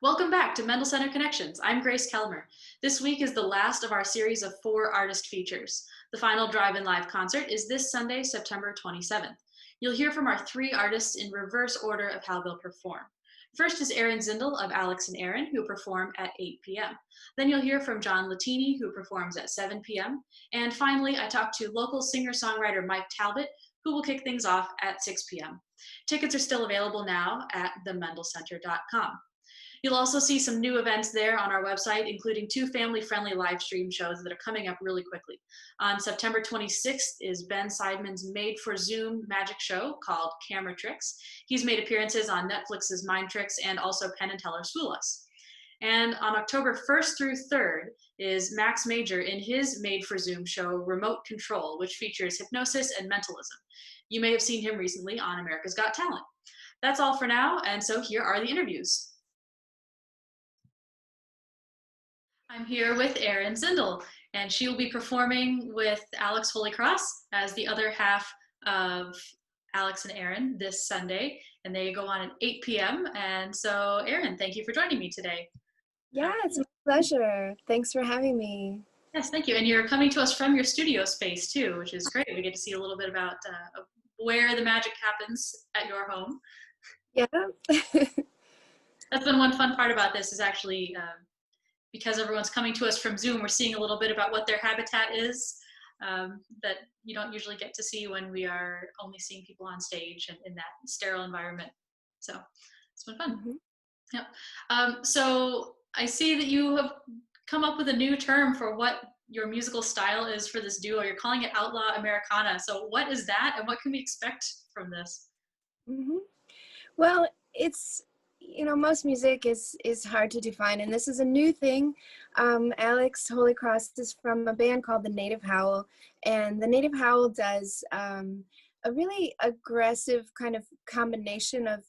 Welcome back to Mendel Center Connections. I'm Grace Kelmer. This week is the last of our series of 4 artist features. The final drive-in live concert is this Sunday, September 27th. You'll hear from our 3 artists in reverse order of how they'll perform. First is Erin of Alex and Erin, who perform at 8 p.m. Then you'll hear from John Latini, who performs at 7 p.m. And finally, I talked to local singer-songwriter Mike Talbot, who will kick things off at 6 p.m. Tickets are still available now at themendelcenter.com. You'll also see some new events there on our website, including 2 family-friendly live stream shows that are coming up really quickly. On September 26th is Ben Seidman's made-for-Zoom magic show called Camera Tricks. He's made appearances on Netflix's Mind Tricks and also Penn and Teller's Fool Us. And on October 1st through 3rd is Max Major in his made-for-Zoom show Remote Control, which features hypnosis and mentalism. You may have seen him recently on America's Got Talent. That's all for now, and so here are the interviews. I'm here with Erin Zindel, and she will be performing with Alex Holycross as the other half of Alex and Erin this Sunday, and they go on at 8 p.m. And so, Erin, thank you for joining me today. Yeah, it's my pleasure. Thanks for having me. Yes, thank you. And you're coming to us from your studio space too, which is great. We get to see a little bit about where the magic happens at your home. Yeah. That's been one fun part about this is actually because everyone's coming to us from Zoom, we're seeing a little bit about what their habitat is that you don't usually get to see when we are only seeing people on stage and in that sterile environment. So it's been fun. Mm-hmm. Yep. So I see that you have come up with a new term for what your musical style is for this duo. You're calling it Outlaw Americana. So what is that and what can we expect from this? Mm-hmm. Well, it's, most music is hard to define, and this is a new thing. Alex Holycross is from a band called the Native Howl, and the Native Howl does a really aggressive kind of combination of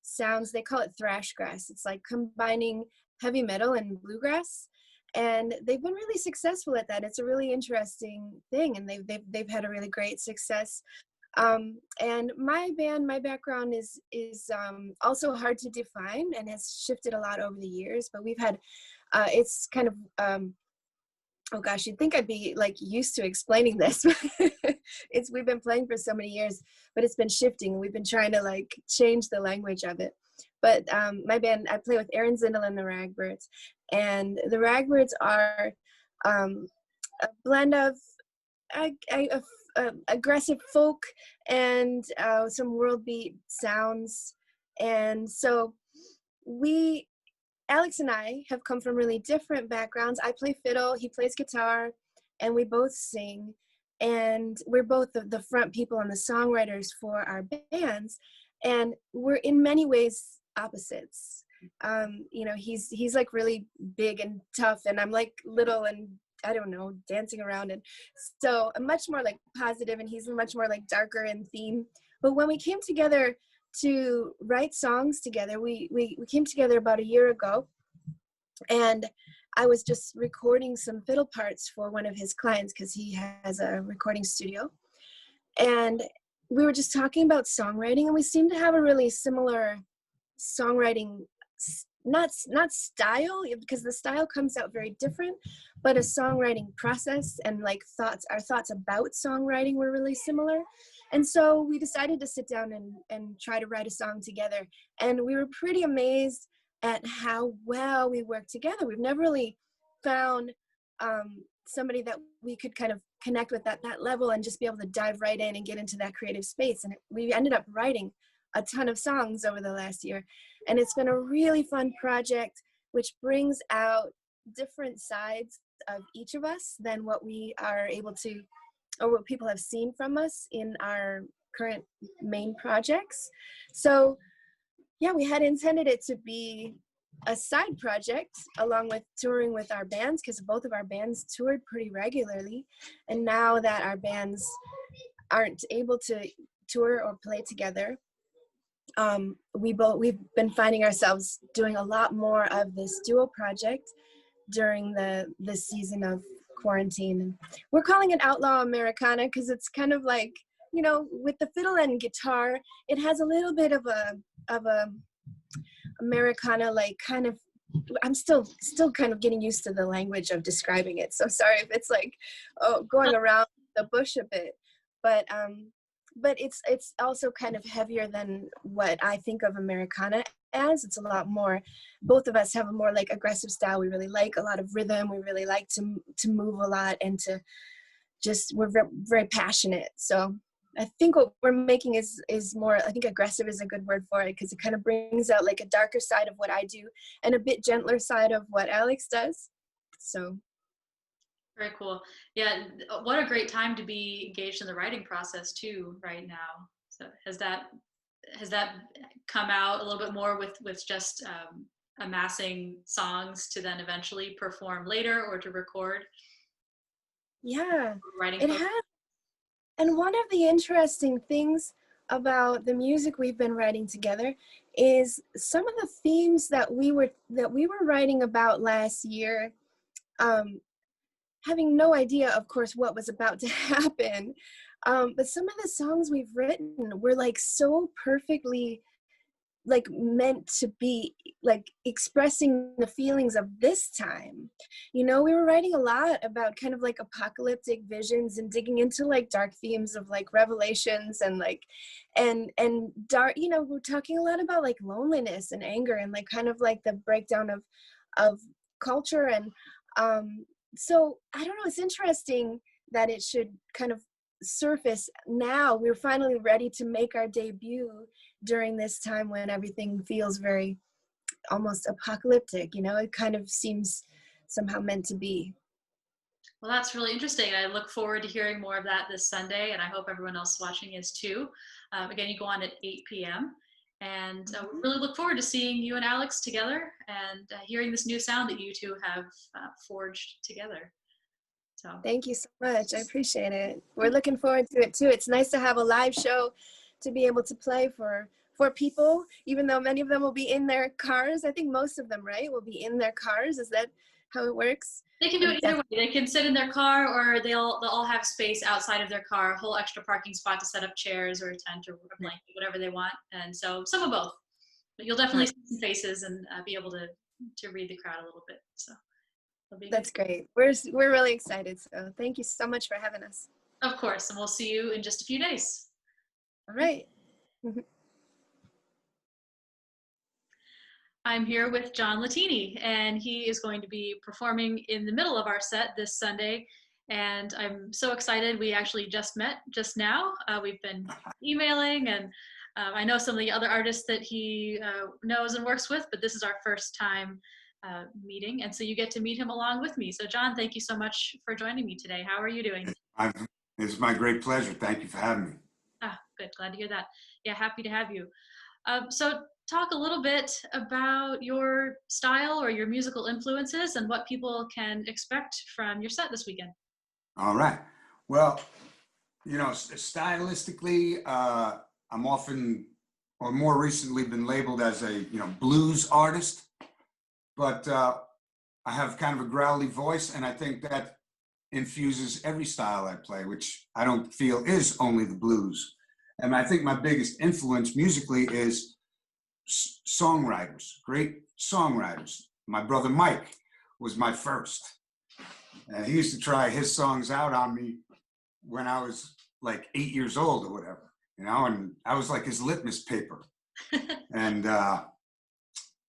sounds. They call it thrash grass. It's like combining heavy metal and bluegrass, and they've been really successful at that. It's a really interesting thing, and they've had a really great success. And my background is also hard to define and has shifted a lot over the years, but we've had, it's kind of, oh gosh, you'd think I'd be like used to explaining this. We've been playing for so many years, but it's been shifting. We've been trying to like change the language of it. But my band, I play with Erin Zindel and the Ragbirds, and the Ragbirds are a blend of aggressive folk and some world beat sounds. And so Alex and I have come from really different backgrounds. I play fiddle, he plays guitar, and we both sing. And we're both the front people and the songwriters for our bands. And we're in many ways opposites. He's like really big and tough, and I'm like little and I don't know, dancing around. And so I'm much more like positive, and he's much more like darker in theme. But when we came together to write songs together, we came together about a year ago, and I was just recording some fiddle parts for one of his clients because he has a recording studio. And we were just talking about songwriting, and we seemed to have a really similar songwriting not style, because the style comes out very different, but a songwriting process and like our thoughts about songwriting were really similar. And so we decided to sit down and try to write a song together. And we were pretty amazed at how well we worked together. We've never really found somebody that we could kind of connect with at that level and just be able to dive right in and get into that creative space. And we ended up writing a ton of songs over the last year. And it's been a really fun project, which brings out different sides of each of us than what we are able to, or what people have seen from us in our current main projects. So yeah, we had intended it to be a side project along with touring with our bands, because both of our bands toured pretty regularly. And now that our bands aren't able to tour or play together, we've been finding ourselves doing a lot more of this duo project during this season of quarantine. We're calling it Outlaw Americana because it's kind of like, with the fiddle and guitar, it has a little bit of a Americana, like kind of, I'm still kind of getting used to the language of describing it. So sorry if it's like, oh, going around the bush a bit, but it's also kind of heavier than what I think of Americana as. It's a lot more. Both of us have a more like aggressive style. We really like a lot of rhythm. We really like to move a lot and to just we're very, very passionate. So I think what we're making is more, I think aggressive is a good word for it, because it kind of brings out like a darker side of what I do and a bit gentler side of what Alex does. So Very cool. Yeah, what a great time to be engaged in the writing process too right now. So has that come out a little bit more with just amassing songs to then eventually perform later or to record yeah, writing it post? has. And one of the interesting things about the music we've been writing together is some of the themes that we were writing about last year, um, having no idea, of course, what was about to happen. But some of the songs we've written were like so perfectly like meant to be like expressing the feelings of this time. You know, we were writing a lot about kind of like apocalyptic visions and digging into like dark themes of like revelations and like and dark, you know, we're talking a lot about like loneliness and anger and like kind of like the breakdown of culture. And so I don't know, it's interesting that it should kind of surface now. We're finally ready to make our debut during this time when everything feels very almost apocalyptic. You know, it kind of seems somehow meant to be. Well, that's really interesting. I look forward to hearing more of that this Sunday, and I hope everyone else watching is too. Again, you go on at 8 p.m. And we really look forward to seeing you and Alex together and hearing this new sound that you two have forged together. So, Thank you so much. I appreciate it. We're looking forward to it too. It's nice to have a live show to be able to play for people, even though many of them will be in their cars. I think most of them, right, will be in their cars. Is that how it works? they can do it either way. They can sit in their car, or they'll all have space outside of their car, a whole extra parking spot to set up chairs or a tent or a blanket, whatever they want. And so some of both. But you'll definitely see some faces and be able to read the crowd a little bit. So it'll be good. That's great. We're really excited. So thank you so much for having us. Of course, and we'll see you in just a few days. All right. I'm here with John Latini, and he is going to be performing in the middle of our set this Sunday. And I'm so excited. We actually just met just now. We've been emailing, and I know some of the other artists that he knows and works with, but this is our first time meeting. And so you get to meet him along with me. So, John, thank you so much for joining me today. How are you doing? It's my great pleasure. Thank you for having me. Ah, good. Glad to hear that. Yeah, happy to have you. So talk a little bit about your style or your musical influences and what people can expect from your set this weekend. All right. Well, you know, stylistically, I'm often, or more recently, been labeled as a blues artist, but I have kind of a growly voice, and I think that infuses every style I play, which I don't feel is only the blues. And I think my biggest influence musically is songwriters, great songwriters. My brother Mike was my first. And he used to try his songs out on me when I was like 8 years old or whatever, and I was like his litmus paper. And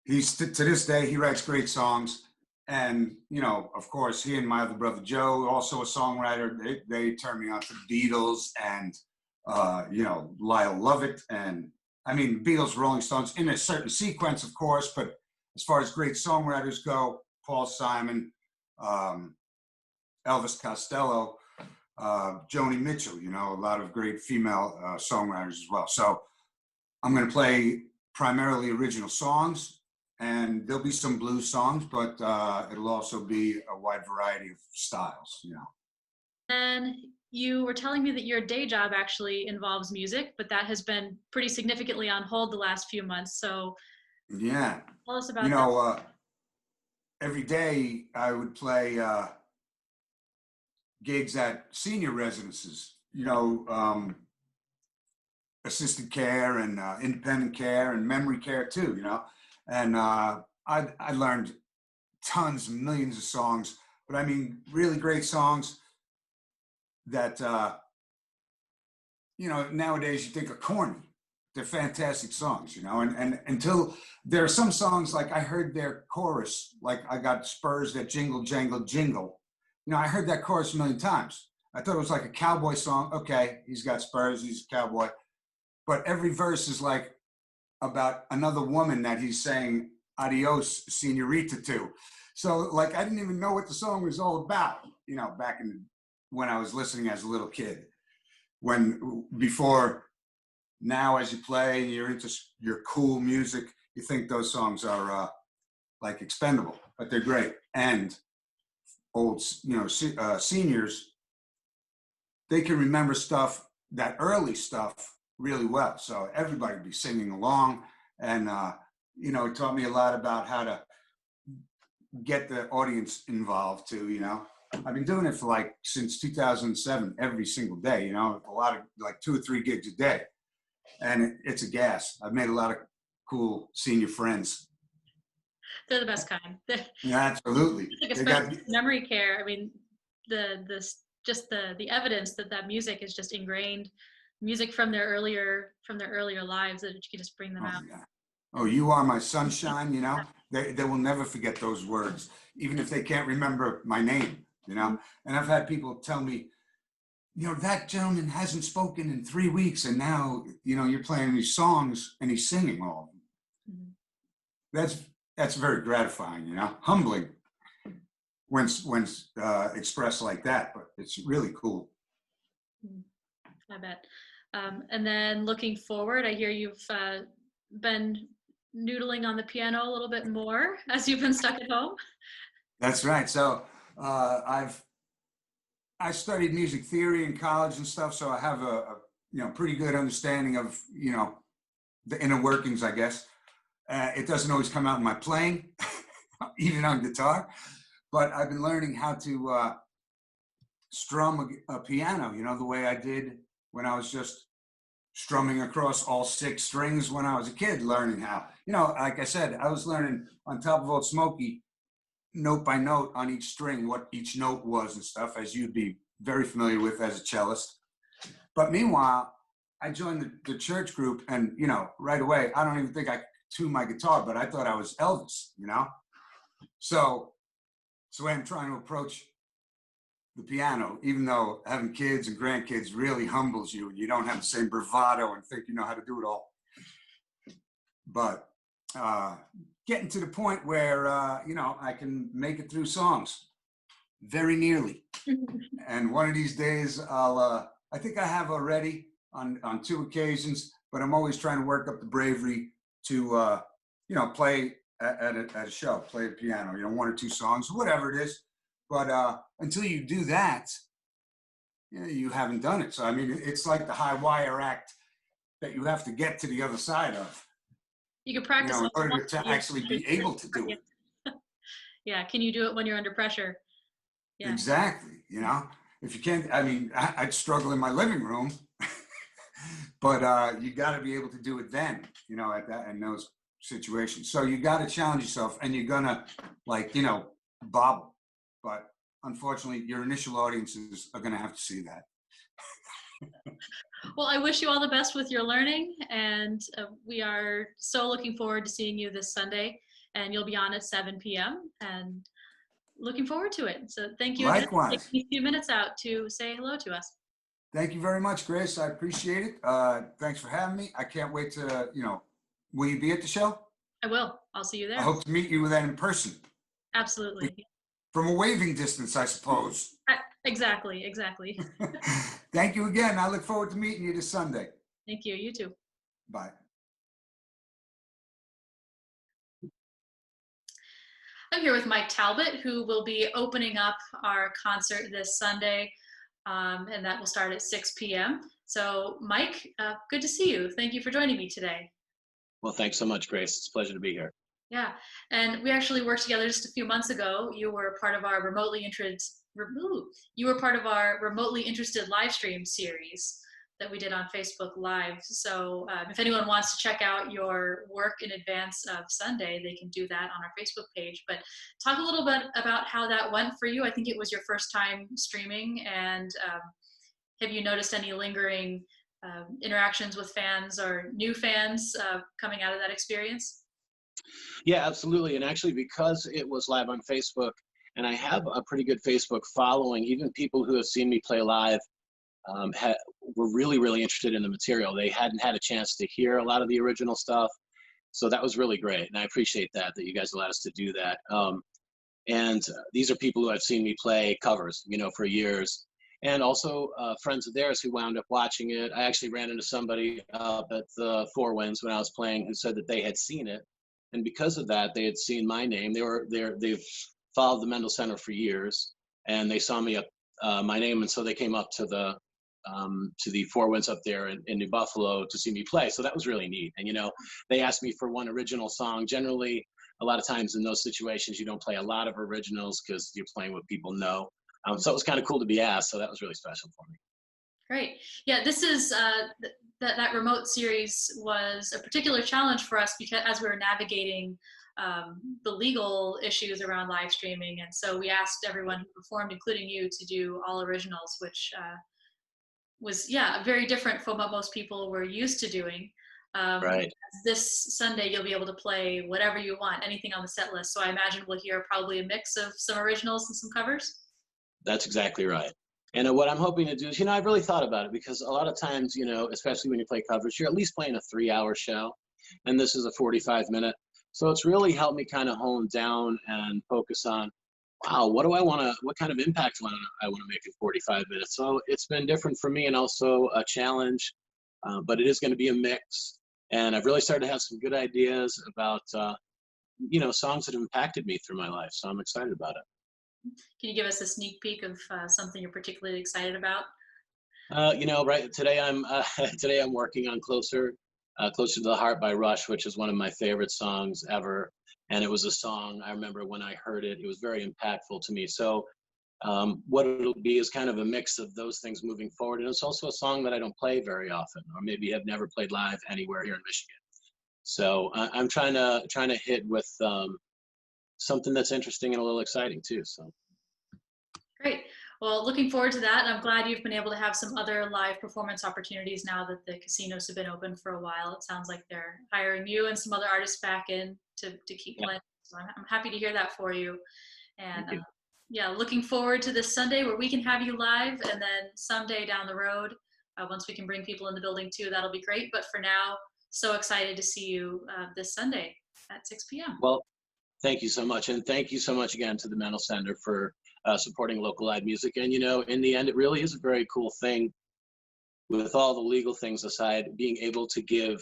he's to this day, he writes great songs. And, of course, he and my other brother Joe, also a songwriter, they turned me on to the Beatles and, Lyle Lovett. And I mean, Beatles, Rolling Stones in a certain sequence, of course, but as far as great songwriters go, Paul Simon, Elvis Costello, Joni Mitchell, a lot of great female songwriters as well. So I'm going to play primarily original songs, and there'll be some blues songs, but it'll also be a wide variety of styles, And you were telling me that your day job actually involves music, but that has been pretty significantly on hold the last few months. So yeah, tell us about that. Every day I would play gigs at senior residences, assisted care and independent care and memory care too, and I learned tons, millions of songs, but I mean, really great songs that, nowadays you think are corny. They're fantastic songs, and until there are some songs like I heard their chorus, like I got spurs that jingle, jangle, jingle. I heard that chorus a million times. I thought it was like a cowboy song. Okay, he's got spurs, he's a cowboy. But every verse is like about another woman that he's saying adios, senorita to. So like, I didn't even know what the song was all about, back when I was listening as a little kid. Before now, as you play and you're into your cool music, you think those songs are like expendable, but they're great. And old, seniors, they can remember that early stuff really well. So everybody would be singing along. And, it taught me a lot about how to get the audience involved too, I've been doing it for since 2007, every single day, a lot of 2 or 3 gigs a day. And it's a gas. I've made a lot of cool senior friends. They're the best kind. Yeah, absolutely. Especially memory care. I mean, the evidence that music is just ingrained, music from their earlier lives, that you can just bring them out. Yeah. Oh, you are my sunshine. They will never forget those words, even if they can't remember my name. And I've had people tell me, that gentleman hasn't spoken in 3 weeks, and now you're playing these songs and he's singing all of them. Mm-hmm. That's very gratifying. Humbling when expressed like that, but it's really cool. I bet. And then looking forward, I hear you've been noodling on the piano a little bit more as you've been stuck at home. That's right. So I studied music theory in college and stuff, so I have a pretty good understanding of the inner workings, I guess. It doesn't always come out in my playing, even on guitar, but I've been learning how to strum a piano, the way I did when I was just strumming across all 6 strings when I was a kid, learning how. Like I said, I was learning on top of Old Smoky, note by note on each string, what each note was and stuff, as you'd be very familiar with as a cellist. But meanwhile, I joined the church group, and, right away, I don't even think I tuned my guitar, but I thought I was Elvis, So I'm trying to approach the piano, even though having kids and grandkids really humbles you, and you don't have the same bravado and think you know how to do it all. But getting to the point where, I can make it through songs very nearly. And one of these days I think I have already on 2 occasions, but I'm always trying to work up the bravery to, play at a show, play the piano, 1 or 2 songs, whatever it is. But until you do that, you haven't done it. So, I mean, it's like the high wire act that you have to get to the other side of. You can practice in order to actually be able to do it. Yeah, can you do it when you're under pressure? Yeah. Exactly. If you can't, I mean, I'd struggle in my living room, but you got to be able to do it then, in those situations. So you got to challenge yourself, and you're gonna bobble. But unfortunately, your initial audiences are gonna have to see that. Well, I wish you all the best with your learning, and we are so looking forward to seeing you this Sunday, and you'll be on at 7 p.m. and looking forward to it. So thank you again for taking a few minutes out to say hello to us. Thank you very much, Grace. I appreciate it. Thanks for having me. I can't wait to, will you be at the show? I will. I'll see you there. I hope to meet you then in person. Absolutely. From a waving distance, I suppose. Exactly. Thank you again. I look forward to meeting you this Sunday. Thank you. You too. Bye. I'm here with Mike Talbot, who will be opening up our concert this Sunday, and that will start at 6 p.m. So, Mike, good to see you. Thank you for joining me today. Well, thanks so much, Grace. It's a pleasure to be here. Yeah, and we actually worked together just a few months ago. You were part of our remotely interested live stream series that we did on Facebook Live. So if anyone wants to check out your work in advance of Sunday, they can do that on our Facebook page. But talk a little bit about how that went for you. I think it was your first time streaming, and have you noticed any lingering interactions with fans or new fans coming out of that experience? Yeah, absolutely. And actually, because it was live on Facebook, and I have a pretty good Facebook following, even people who have seen me play live were really, really interested in the material. They hadn't had a chance to hear a lot of the original stuff. So that was really great. And I appreciate that you guys allowed us to do that. And these are people who have seen me play covers, for years. And also friends of theirs who wound up watching it. I actually ran into somebody up at the Four Winds when I was playing who said that they had seen it. And because of that, they had seen my name. They've followed the Mendel Center for years, and they saw me up my name, and so they came up to the Four Winds up there in New Buffalo to see me play. So that was really neat. And they asked me for one original song. Generally, a lot of times in those situations, you don't play a lot of originals because you're playing what people know. So it was kind of cool to be asked. So that was really special for me. Great. Yeah, this is that remote series was a particular challenge for us because as we were navigating the legal issues around live streaming, and so we asked everyone who performed, including you, to do all originals, which was very different from what most people were used to doing. Right. This Sunday, you'll be able to play whatever you want, anything on the set list. So I imagine we'll hear probably a mix of some originals and some covers. That's exactly right. And what I'm hoping to do is, I've really thought about it because a lot of times, especially when you play covers, you're at least playing a 3-hour show, and this is a 45-minute. So it's really helped me kind of hone down and focus on, wow, what kind of impact I want to make in 45 minutes. So it's been different for me and also a challenge, but it is going to be a mix. And I've really started to have some good ideas about, songs that have impacted me through my life. So I'm excited about it. Can you give us a sneak peek of something you're particularly excited about? Right today I'm working on Closer to the Heart by Rush, which is one of my favorite songs ever. And it was a song I remember when I heard it, it was very impactful to me. So what it'll be is kind of a mix of those things moving forward. And it's also a song that I don't play very often, or maybe have never played live anywhere here in Michigan. So I'm trying to hit with something that's interesting and a little exciting too. So great. Well, looking forward to that. And I'm glad you've been able to have some other live performance opportunities now that the casinos have been open for a while. It sounds like they're hiring you and some other artists back in to keep playing. So I'm happy to hear that for you. And looking forward to this Sunday where we can have you live, and then someday down the road, once we can bring people in the building too, that'll be great. But for now, so excited to see you this Sunday at 6 p.m. Well, thank you so much. And thank you so much again to the Mendel Center for supporting local live music. And, in the end, it really is a very cool thing, with all the legal things aside, being able to give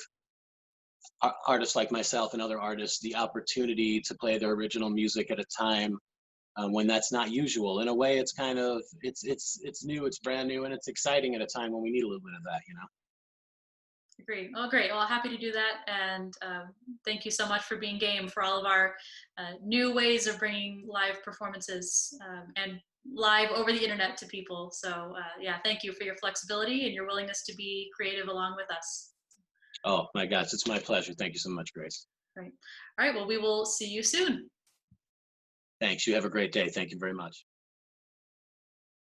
artists like myself and other artists the opportunity to play their original music at a time when that's not usual. In a way, it's kind of, it's new, it's brand new, and it's exciting at a time when we need a little bit of that, Great. Oh, great. Well, happy to do that. And thank you so much for being game for all of our new ways of bringing live performances and live over the internet to people. So thank you for your flexibility and your willingness to be creative along with us. Oh my gosh, it's my pleasure. Thank you so much, Grace. Great. All right. Well, we will see you soon. Thanks. You have a great day. Thank you very much.